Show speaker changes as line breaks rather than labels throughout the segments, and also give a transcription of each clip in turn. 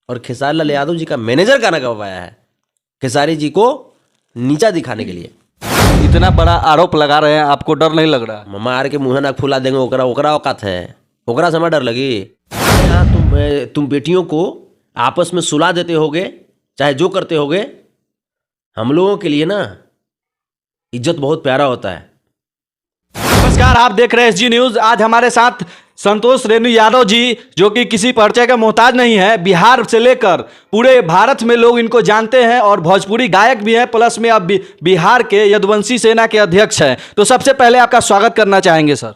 और खेसारी लाल यादव जी का मैनेजर गाना गवाया है खेसारी जी को नीचा दिखाने के लिए।
इतना बड़ा आरोप लगा रहे हैं, आपको डर नहीं लग रहा?
मार के मुँह नाक फुला देंगे, ओकरा औकात है, ओकरा से हमें डर लगी? यहाँ तुम बेटियों को आपस में सुला देते होगे, चाहे जो करते होगे, हम लोगों के लिए ना इज्जत बहुत प्यारा होता है।
नमस्कार, आप देख रहे हैं SG न्यूज। आज हमारे साथ संतोष रेणु यादव जी, जो कि किसी परिचय का मोहताज नहीं है। बिहार से लेकर पूरे भारत में लोग इनको जानते हैं और भोजपुरी गायक भी हैं, प्लस में अब बिहार के यदुवंशी सेना के अध्यक्ष हैं। तो सबसे पहले आपका स्वागत करना चाहेंगे सर।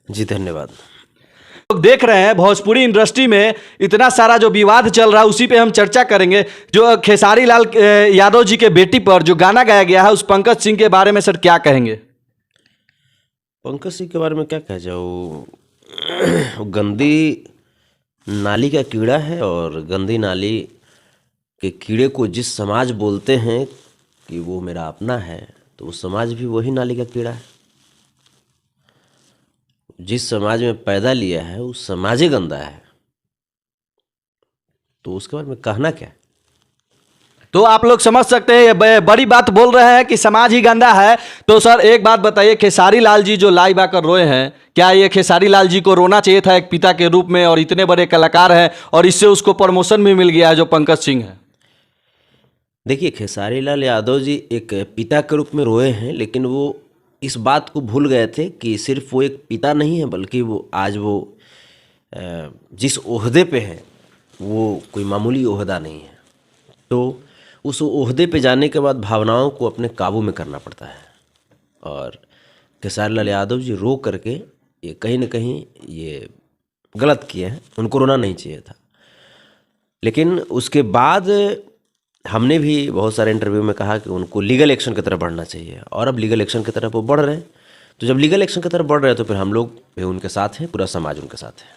जी धन्यवाद।
लोग देख रहे हैं भोजपुरी इंडस्ट्री में इतना सारा जो विवाद चल रहा है, उसी पे हम चर्चा करेंगे। जो खेसारी लाल यादव जी के बेटी पर जो गाना गाया गया है, उस पंकज सिंह के बारे में सर क्या कहेंगे?
पंकज सिंह के बारे में क्या कह जाओ, वो गंदी नाली का कीड़ा है, और गंदी नाली के कीड़े को जिस समाज बोलते हैं कि वो मेरा अपना है, तो वो समाज भी वही नाली का कीड़ा है। जिस समाज में पैदा लिया है उस समाज ही गंदा है, तो उसके बारे में कहना क्या?
तो आप लोग समझ सकते हैं, ये बड़ी बात बोल रहे हैं कि समाज ही गंदा है। तो सर एक बात बताइए, खेसारी लाल जी जो लाइव आकर रोए हैं, क्या ये खेसारी लाल जी को रोना चाहिए था एक पिता के रूप में? और इतने बड़े कलाकार हैं और इससे उसको प्रमोशन भी मिल गया है जो पंकज सिंह है।
देखिए, खेसारी लाल यादव जी एक पिता के रूप में रोए हैं, लेकिन वो इस बात को भूल गए थे कि सिर्फ वो एक पिता नहीं है, बल्कि वो आज वो जिस ओहदे पे है वो कोई मामूली ओहदा नहीं है। तो उस ओहदे पे जाने के बाद भावनाओं को अपने काबू में करना पड़ता है, और खेसारी लाल यादव जी रो करके ये कहीं ना कहीं ये गलत किए हैं, उनको रोना नहीं चाहिए था। लेकिन उसके बाद हमने भी बहुत सारे इंटरव्यू में कहा कि उनको लीगल एक्शन की तरफ बढ़ना चाहिए, और अब लीगल एक्शन की तरफ वो बढ़ रहे हैं। तो जब लीगल एक्शन की तरफ बढ़ रहे हैं तो फिर हम लोग भी उनके साथ हैं, पूरा समाज उनके साथ है।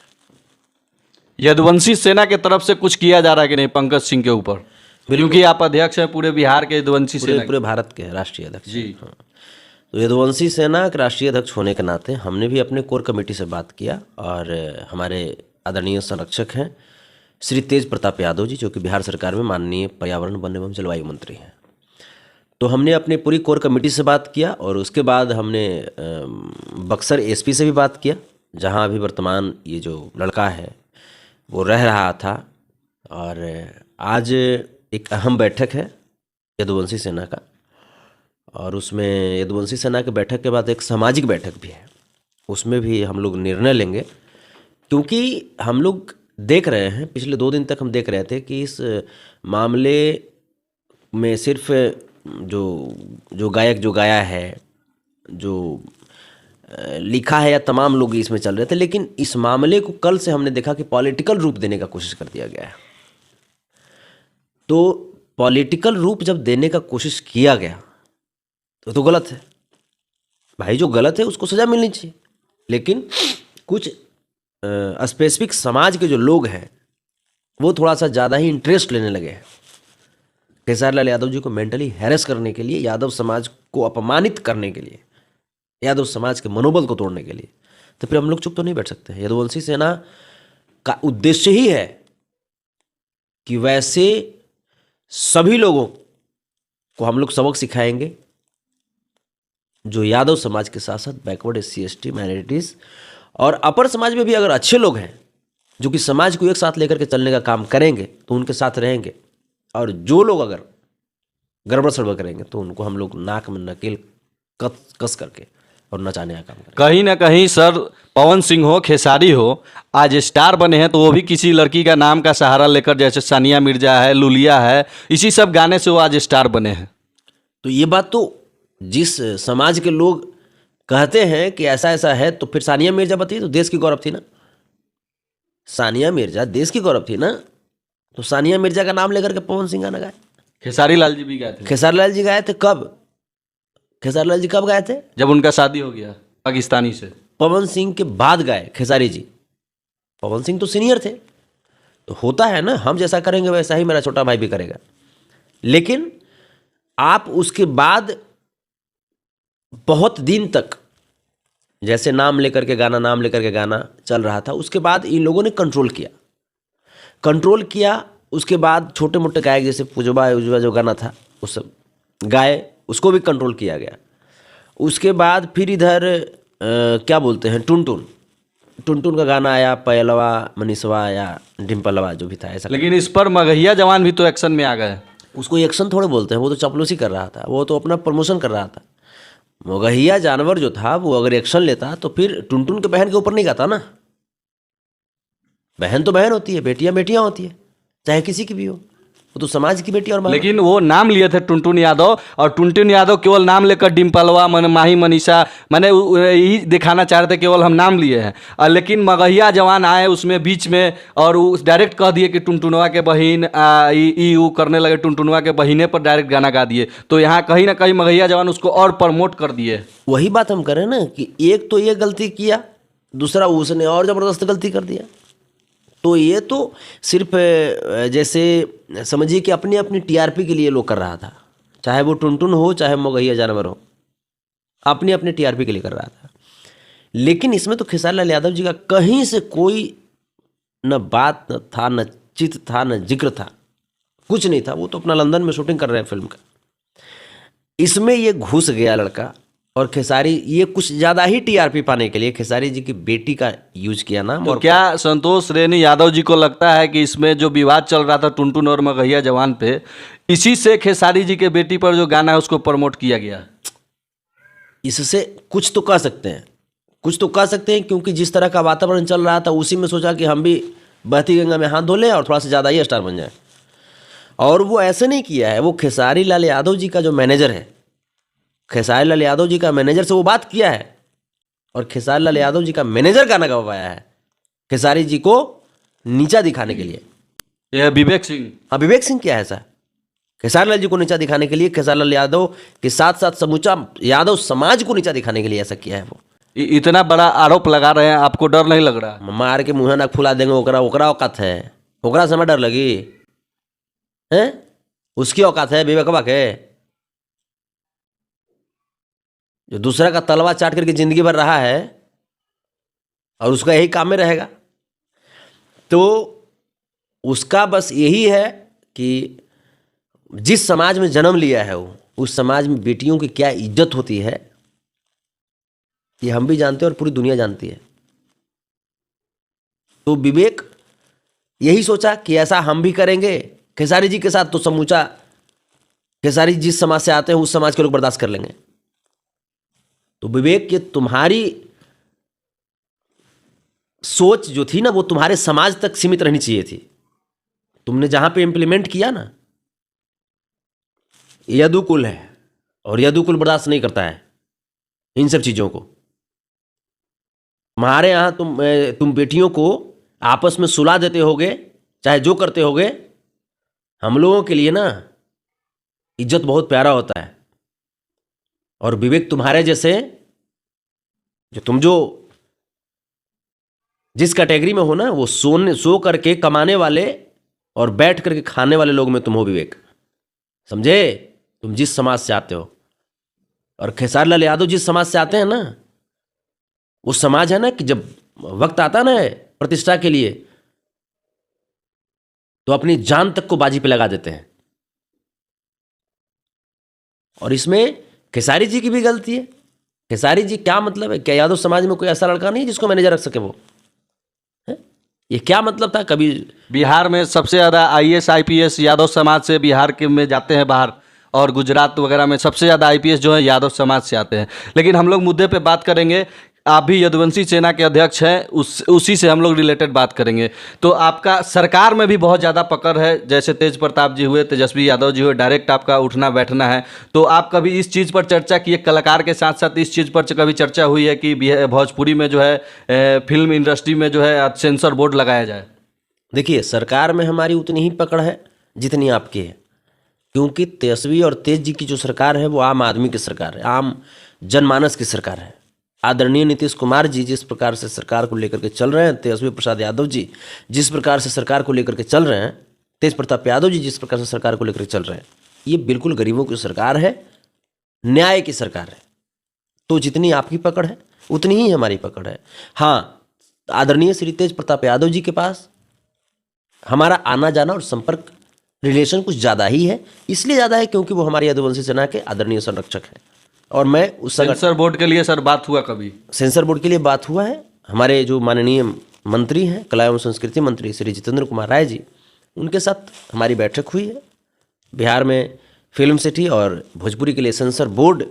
यदुवंशी सेना के तरफ से कुछ किया जा रहा है कि नहीं पंकज सिंह के ऊपर? क्योंकि आप अध्यक्ष हैं पूरे बिहार के यदुवंशी सेना,
पूरे भारत के राष्ट्रीय अध्यक्ष
जी।
हाँ, तो यदुवंशी सेना के राष्ट्रीय अध्यक्ष होने के नाते हमने भी अपने कोर कमेटी से बात किया, और हमारे आदरणीय संरक्षक हैं श्री तेज प्रताप यादव जी, जो कि बिहार सरकार में माननीय पर्यावरण, वन एवं जलवायु मंत्री हैं। तो हमने अपनी पूरी कोर कमेटी से बात किया, और उसके बाद हमने बक्सर SP से भी बात किया, जहां अभी वर्तमान ये जो लड़का है वो रह रहा था। और आज एक अहम बैठक है यदुवंशी सेना का, और उसमें यदुवंशी सेना की बैठक के बाद एक सामाजिक बैठक भी है, उसमें भी हम लोग निर्णय लेंगे। क्योंकि हम लोग देख रहे हैं, पिछले 2 दिन तक हम देख रहे थे कि इस मामले में सिर्फ जो गायक जो गाया है, जो लिखा है, या तमाम लोग इसमें चल रहे थे, लेकिन इस मामले को कल से हमने देखा कि पॉलिटिकल रूप देने का कोशिश कर दिया गया है। तो पॉलिटिकल रूप जब देने का कोशिश किया गया तो गलत है भाई, जो गलत है उसको सजा मिलनी चाहिए। लेकिन कुछ स्पेसिफिक समाज के जो लोग हैं वो थोड़ा सा ज़्यादा ही इंटरेस्ट लेने लगे हैं खेसारी लाल यादव जी को मेंटली हैरेस करने के लिए, यादव समाज को अपमानित करने के लिए, यादव समाज के मनोबल को तोड़ने के लिए। तो फिर हम लोग चुप तो नहीं बैठ सकते हैं। यदुवंशी सेना का उद्देश्य ही है कि वैसे सभी लोगों को हम लोग सबक सिखाएंगे जो यादव समाज के साथ साथ बैकवर्ड SC ST माइनॉरिटीज़ और अपर समाज में भी अगर अच्छे लोग हैं जो कि समाज को एक साथ लेकर के चलने का काम करेंगे तो उनके साथ रहेंगे, और जो लोग अगर गड़बड़ सड़बड़ करेंगे तो उनको हम लोग नाक में नकेल कस करके और नचाने का काम करेंगे।
कहीं ना कहीं सर पवन सिंह हो, खेसारी हो, आज स्टार बने हैं, तो वो भी किसी लड़की का नाम का सहारा लेकर, जैसे सानिया मिर्जा है, लुलिया है, इसी सब गाने से वो आज स्टार बने हैं।
तो ये बात तो जिस समाज के लोग कहते हैं कि ऐसा ऐसा है, तो फिर सानिया मिर्जा बताइए, तो देश की गौरव थी ना, सानिया मिर्जा देश की गौरव थी ना। तो सानिया मिर्जा का नाम लेकर के पवन सिंह गाना गाए,
खेसारी लाल जी भी गाए थे।
खेसारी लाल जी गाए थे कब? खेसारी लाल जी कब गाए थे?
जब उनका शादी हो गया पाकिस्तानी से।
पवन सिंह के बाद गाए खेसारी जी। पवन सिंह तो सीनियर थे, तो होता है ना, हम जैसा करेंगे वैसा ही मेरा छोटा भाई भी करेगा। लेकिन आप उसके बाद बहुत दिन तक जैसे नाम लेकर के गाना चल रहा था, उसके बाद इन लोगों ने कंट्रोल किया उसके बाद छोटे मोटे गायक जैसे पुजवा उजवा जो गाना था वो सब गाए, उसको भी कंट्रोल किया गया। उसके बाद फिर इधर क्या बोलते हैं, टुनटुन टुनटुन का गाना आया, पयलवा मनीषवा आया, डिम्पलवा जो भी था ऐसा।
लेकिन इस पर मगहिया जवान भी तो एक्शन में आ गए।
उसको एक्शन थोड़े बोलते हैं, वो तो चपलूसी कर रहा था, वो तो अपना प्रमोशन कर रहा था। मगहिया जानवर जो था वो अगर एक्शन लेता तो फिर टुनटुन के बहन के ऊपर नहीं गाता ना। बहन तो बहन होती है, बेटियां बेटियां होती है, चाहे किसी की भी हो, वो तो समाज की बेटी और माँ।
लेकिन वो नाम लिए थे टुनटुन यादव, और टुनटुन यादव केवल नाम लेकर डिम्पलवा माही मनीषा मैंने यही दिखाना चाह रहे थे, केवल हम नाम लिए हैं। लेकिन मगहिया जवान आए उसमें बीच में और वो डायरेक्ट कह दिए कि टुनटुनवा के बहिन ई करने लगे, टुनटुनवा के बहिने पर डायरेक्ट गाना गा दिए। तो यहाँ कहीं ना कहीं मगहिया जवान उसको और प्रमोट कर दिए।
वही बात हम करें ना कि एक तो ये गलती किया, दूसरा उसने और ज़बरदस्त गलती कर दिया। तो ये तो सिर्फ जैसे समझिए कि अपनी अपनी टीआरपी के लिए लोग कर रहा था, चाहे वो टुनटुन हो चाहे मगहिया जानवर हो, अपनी अपनी टीआरपी के लिए कर रहा था। लेकिन इसमें तो खेसारी लाल यादव जी का कहीं से कोई न बात न था, न चित था, न जिक्र था, कुछ नहीं था। वो तो अपना लंदन में शूटिंग कर रहे हैं फिल्म का। इसमें ये घुस गया लड़का, और खेसारी ये कुछ ज़्यादा ही टीआरपी पाने के लिए खेसारी जी की बेटी का यूज किया नाम।
तो
और
क्या संतोष रेणु यादव जी को लगता है कि इसमें जो विवाद चल रहा था टुनटुन और मगहिया जवान पे, इसी से खेसारी जी के बेटी पर जो गाना है उसको प्रमोट किया गया?
इससे कुछ तो कह सकते हैं, कुछ तो कह सकते हैं, क्योंकि जिस तरह का वातावरण चल रहा था उसी में सोचा कि हम भी बहती गंगा में हाथ धो लें और थोड़ा सा ज़्यादा ही स्टार बन जाए। और वो ऐसे नहीं किया है, वो खेसारी लाल यादव जी का जो मैनेजर है, खेसारी लाल यादव जी का मैनेजर से वो बात किया है, और खेसारी लाल यादव जी का मैनेजर गाना गवाया है खेसारी जी को नीचा दिखाने के लिए।
यह विवेक सिंह।
हाँ, विवेक सिंह क्या है ऐसा खेसारी लाल जी को नीचा दिखाने के लिए, खेसारी लाल यादव के साथ साथ समूचा यादव समाज को नीचा दिखाने के लिए ऐसा किया है वो।
इतना बड़ा आरोप लगा रहे हैं, आपको डर नहीं लग रहा?
मार के मुँह नाक फुला देंगे, ओकरा औकात है, ओकरा समय डर लगी हैं? उसकी औकात है विवेकवा के, जो दूसरा का तलवा चाट करके जिंदगी भर रहा है और उसका यही काम में रहेगा। तो उसका बस यही है कि जिस समाज में जन्म लिया है वो, उस समाज में बेटियों की क्या इज्जत होती है ये हम भी जानते हैं और पूरी दुनिया जानती है। तो विवेक यही सोचा कि ऐसा हम भी करेंगे खेसारी जी के साथ, तो समूचा खेसारी जिस समाज से आते हैं उस समाज के लोग बर्दाश्त कर लेंगे। तो विवेक, ये तुम्हारी सोच जो थी ना वो तुम्हारे समाज तक सीमित रहनी चाहिए थी। तुमने जहां पे इम्प्लीमेंट किया ना, यदुकुल है और यदुकुल बर्दाश्त नहीं करता है इन सब चीजों को। हमारे यहाँ तुम बेटियों को आपस में सुला देते होगे, चाहे जो करते होगे। हम लोगों के लिए ना इज्जत बहुत प्यारा होता है। और विवेक तुम्हारे जैसे जो जिस कैटेगरी में हो ना, वो सो करके कमाने वाले और बैठ करके खाने वाले लोग में तुम हो विवेक, समझे? तुम जिस समाज से आते हो, और खेसारी लाल यादव जिस समाज से आते हैं ना, वो समाज है ना कि जब वक्त आता ना प्रतिष्ठा के लिए तो अपनी जान तक को बाजी पे लगा देते हैं। और इसमें खेसारी जी की भी गलती है। खेसारी जी क्या मतलब है? क्या यादव समाज में कोई ऐसा लड़का नहीं जिसको मैनेजर रख सके? वो है? ये क्या मतलब था? कभी
बिहार में सबसे ज़्यादा IAS IPS यादव समाज से बिहार के में जाते हैं बाहर, और गुजरात वगैरह में सबसे ज़्यादा IPS जो है यादव समाज से आते हैं। लेकिन हम लोग मुद्दे पे बात करेंगे। आप भी यदुवंशी सेना के अध्यक्ष हैं, उसी से हम लोग रिलेटेड बात करेंगे। तो आपका सरकार में भी बहुत ज़्यादा पकड़ है, जैसे तेज प्रताप जी हुए, तेजस्वी यादव जी हुए, डायरेक्ट आपका उठना बैठना है। तो आप कभी इस चीज़ पर चर्चा किए? कलाकार के साथ साथ इस चीज़ पर कभी चर्चा हुई है कि भोजपुरी में जो है फिल्म इंडस्ट्री में जो है सेंसर बोर्ड लगाया जाए?
देखिए, सरकार में हमारी उतनी ही पकड़ है जितनी आपकी है, क्योंकि तेजस्वी और तेज जी की जो सरकार है वो आम आदमी की सरकार है, आम जनमानस की सरकार है। आदरणीय नीतीश कुमार जी जिस प्रकार से सरकार को लेकर के चल रहे हैं, तेजस्वी प्रसाद यादव जी जिस प्रकार से सरकार को लेकर के चल रहे हैं, तेज प्रताप यादव जी जिस प्रकार से सरकार को लेकर के चल रहे हैं, ये बिल्कुल गरीबों की सरकार है, न्याय की सरकार है। तो जितनी आपकी पकड़ है उतनी ही हमारी पकड़ है। हाँ, आदरणीय श्री तेज प्रताप यादव जी के पास हमारा आना जाना और संपर्क रिलेशन कुछ ज़्यादा ही है। इसलिए ज़्यादा है क्योंकि वो हमारी यदुवंशी सेना के आदरणीय संरक्षक हैं और मैं उस
सेंसर बोर्ड के लिए सर बात हुआ कभी?
सेंसर बोर्ड के लिए बात हुआ है। हमारे जो माननीय मंत्री हैं, कला एवं संस्कृति मंत्री श्री जितेंद्र कुमार राय जी, उनके साथ हमारी बैठक हुई है। बिहार में फिल्म सिटी और भोजपुरी के लिए सेंसर बोर्ड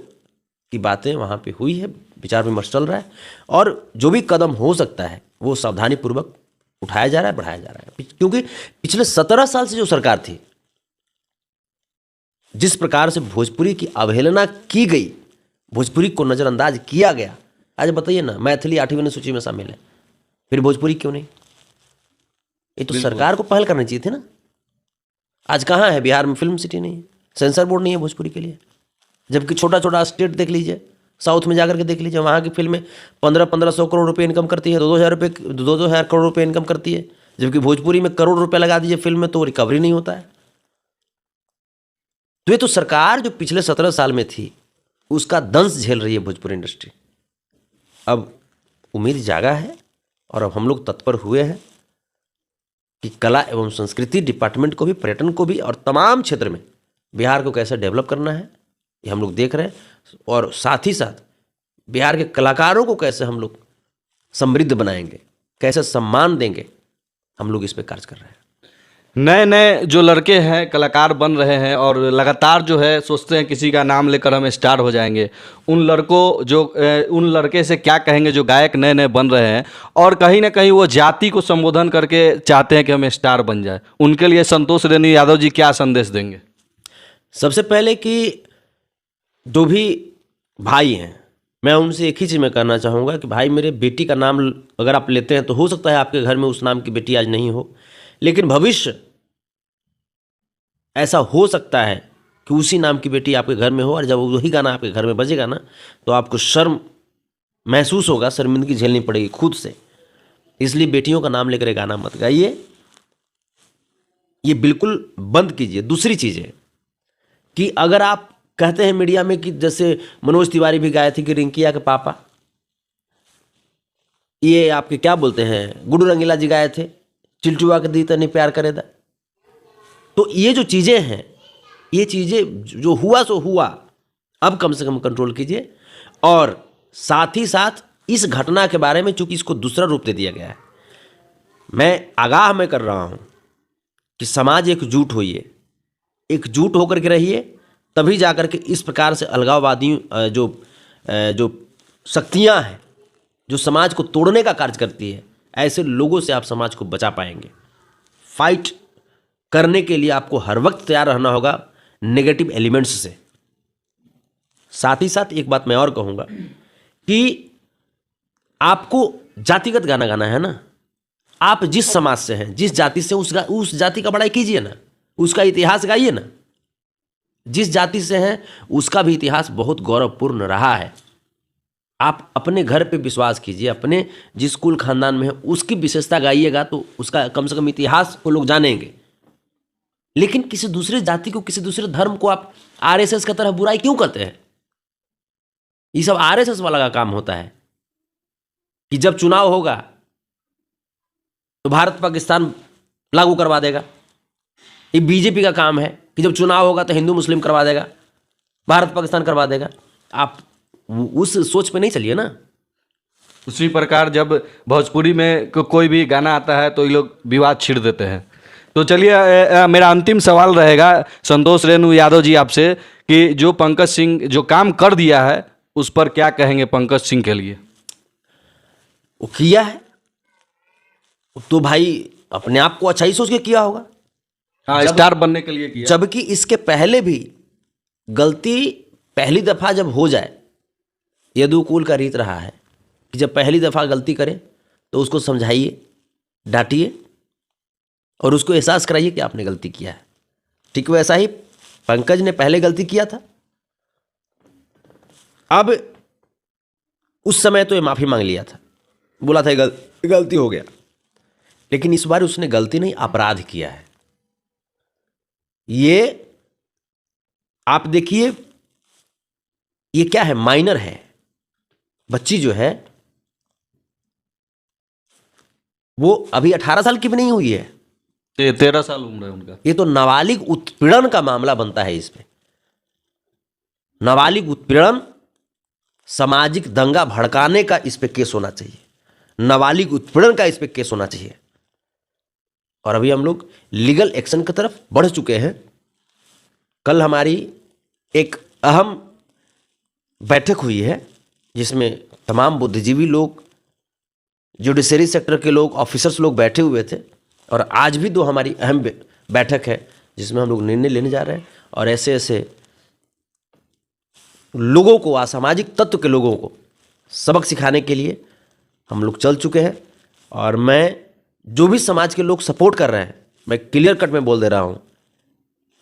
की बातें वहाँ पे हुई है, विचार विमर्श चल रहा है और जो भी कदम हो सकता है वो सावधानीपूर्वक उठाया जा रहा है, बढ़ाया जा रहा है। क्योंकि पिछले 17 साल से जो सरकार थी, जिस प्रकार से भोजपुरी की अवहेलना की गई, भोजपुरी को नज़रअंदाज किया गया, आज बताइए ना, मैथिली 8वीं अनुसूची में शामिल है, फिर भोजपुरी क्यों नहीं? ये तो सरकार को पहल करनी चाहिए थी ना। आज कहाँ है बिहार में फिल्म सिटी नहीं है, सेंसर बोर्ड नहीं है भोजपुरी के लिए, जबकि छोटा छोटा स्टेट देख लीजिए, साउथ में जाकर के देख लीजिए, वहाँ की फिल्में 1500 करोड़ रुपए इनकम करती है, 2,000 करोड़ रुपए इनकम करती है, जबकि भोजपुरी में करोड़ रुपए लगा दीजिए फिल्म में तो रिकवरी नहीं होता है। तो ये तो सरकार जो पिछले 17 साल में थी उसका दंश झेल रही है भोजपुरी इंडस्ट्री। अब उम्मीद जागा है और अब हम लोग तत्पर हुए हैं कि कला एवं संस्कृति डिपार्टमेंट को भी, पर्यटन को भी और तमाम क्षेत्र में बिहार को कैसे डेवलप करना है ये हम लोग देख रहे हैं, और साथ ही साथ बिहार के कलाकारों को कैसे हम लोग समृद्ध बनाएंगे, कैसे सम्मान देंगे, हम लोग इस पे कार्य कर रहे हैं।
नए नए जो लड़के हैं कलाकार बन रहे हैं और लगातार जो है सोचते हैं किसी का नाम लेकर हम स्टार हो जाएंगे, उन लड़कों जो उन लड़के से क्या कहेंगे जो गायक नए नए बन रहे हैं और कहीं ना कहीं वो जाति को संबोधन करके चाहते हैं कि हम स्टार बन जाए, उनके लिए संतोष रेणु यादव जी क्या संदेश देंगे?
सबसे पहले कि जो भी भाई हैं, मैं उनसे एक ही चीज़ में कहना चाहूँगा कि भाई, मेरे बेटी का नाम अगर आप लेते हैं तो हो सकता है आपके घर में उस नाम की बेटी आज नहीं हो, लेकिन भविष्य ऐसा हो सकता है कि उसी नाम की बेटी आपके घर में हो, और जब वही गाना आपके घर में बजेगा ना तो आपको शर्म महसूस होगा, शर्मिंदगी झेलनी पड़ेगी खुद से। इसलिए बेटियों का नाम लेकर ये गाना मत गाइए, ये बिल्कुल बंद कीजिए। दूसरी चीज़ है कि अगर आप कहते हैं मीडिया में कि जैसे मनोज तिवारी भी गाए थे कि रिंकिया के पापा, ये आपके क्या बोलते हैं, गुड्डू रंगीला जी गाए थे चिल्टुआ के दी तने प्यार करे दा, तो ये जो चीज़ें हैं, ये चीज़ें जो हुआ सो हुआ, अब कम से कम कंट्रोल कीजिए। और साथ ही साथ इस घटना के बारे में, चूंकि इसको दूसरा रूप दे दिया गया है, मैं आगाह में कर रहा हूँ कि समाज एकजुट होइए, एकजुट होकर के रहिए, तभी जाकर के इस प्रकार से अलगाववादी जो शक्तियाँ हैं जो समाज को तोड़ने का कार्य करती है, ऐसे लोगों से आप समाज को बचा पाएंगे। फाइट करने के लिए आपको हर वक्त तैयार रहना होगा नेगेटिव एलिमेंट्स से। साथ ही साथ एक बात मैं और कहूँगा कि आपको जातिगत गाना गाना है ना, आप जिस समाज से हैं, जिस जाति से, उस जाति का बड़ाई कीजिए ना, उसका इतिहास गाइए ना। जिस जाति से हैं उसका भी इतिहास बहुत गौरवपूर्ण रहा है। आप अपने घर पे विश्वास कीजिए, अपने जिस कुल खानदान में है उसकी विशेषता गाइएगा तो उसका कम से कम इतिहास को लोग जानेंगे। लेकिन किसी दूसरे जाति को, किसी दूसरे धर्म को आप आरएसएस की तरह बुराई क्यों करते हैं? ये सब आरएसएस वाला का काम होता है कि जब चुनाव होगा तो भारत पाकिस्तान लागू करवा देगा। ये बीजेपी का काम है कि जब चुनाव होगा तो हिंदू मुस्लिम करवा देगा, भारत पाकिस्तान करवा देगा। आप उस सोच पे नहीं चलिए ना।
उसी प्रकार जब भोजपुरी में कोई भी गाना आता है तो ये लोग विवाद छेड़ देते हैं। तो चलिए, मेरा अंतिम सवाल रहेगा संतोष रेणु यादव जी आपसे कि जो पंकज सिंह जो काम कर दिया है उस पर क्या कहेंगे पंकज सिंह के लिए?
वो किया है तो भाई अपने आप को अच्छा ही सोच के किया होगा।
हाँ, स्टार बनने के लिए किया।
जबकि इसके पहले भी गलती पहली दफा जब हो जाए, यदुकुल का रीत रहा है कि जब पहली दफा गलती करे तो उसको समझाइए, डांटिए और उसको एहसास कराइए कि आपने गलती किया है। ठीक वैसा ही पंकज ने पहले गलती किया था, अब उस समय तो ये माफी मांग लिया था, बोला था गलती हो गया, लेकिन इस बार उसने गलती नहीं अपराध किया है। ये आप देखिए, ये क्या है, माइनर है, बच्ची जो है वो अभी 18 साल की भी नहीं हुई है।
13 साल उम्र है उनका।
ये तो नाबालिग उत्पीड़न का मामला बनता है। इस पे नाबालिग उत्पीड़न, सामाजिक दंगा भड़काने का इस पे केस होना चाहिए, नाबालिग उत्पीड़न का इस पे केस होना चाहिए। और अभी हम लोग लीगल एक्शन की तरफ बढ़ चुके हैं। कल हमारी एक अहम बैठक हुई है जिसमें तमाम बुद्धिजीवी लोग, जुडिशरी सेक्टर के लोग, ऑफिसर्स लोग बैठे हुए थे। और आज भी दो हमारी अहम बैठक है जिसमें हम लोग निर्णय लेने जा रहे हैं। और ऐसे ऐसे लोगों को, असामाजिक तत्व के लोगों को सबक सिखाने के लिए हम लोग चल चुके हैं। और मैं जो भी समाज के लोग सपोर्ट कर रहे हैं, मैं क्लियर कट में बोल दे रहा हूँ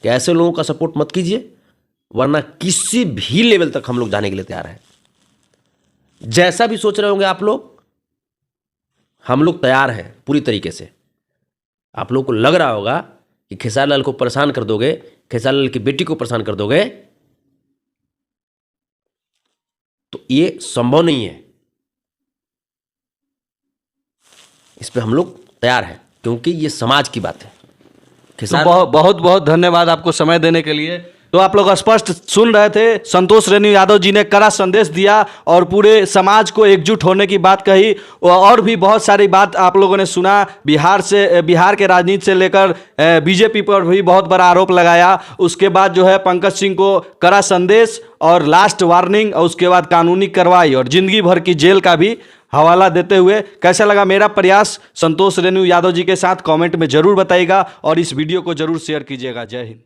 कि ऐसे लोगों का सपोर्ट मत कीजिए, वरना किसी भी लेवल तक हम लोग जाने के लिए तैयार हैं। जैसा भी सोच रहे होंगे आप लोग, हम लोग तैयार हैं पूरी तरीके से। आप लोग को लग रहा होगा कि खेसारी लाल को परेशान कर दोगे, खेसारी लाल की बेटी को परेशान कर दोगे, तो ये संभव नहीं है। इस पे हम लोग तैयार हैं क्योंकि ये समाज की बात है।
तो बहुत बहुत धन्यवाद आपको समय देने के लिए। तो आप लोग स्पष्ट सुन रहे थे, संतोष रेणु यादव जी ने कड़ा संदेश दिया और पूरे समाज को एकजुट होने की बात कही। और भी बहुत सारी बात आप लोगों ने सुना। बिहार के राजनीति से लेकर बीजेपी पर भी बहुत बड़ा आरोप लगाया। उसके बाद जो है पंकज सिंह को कड़ा संदेश और लास्ट वार्निंग, और उसके बाद कानूनी कार्रवाई और जिंदगी भर की जेल का भी हवाला देते हुए। कैसा लगा मेरा प्रयास संतोष रेणु यादव जी के साथ, कमेंट में जरूर बताइएगा और इस वीडियो को जरूर शेयर कीजिएगा। जय हिंद।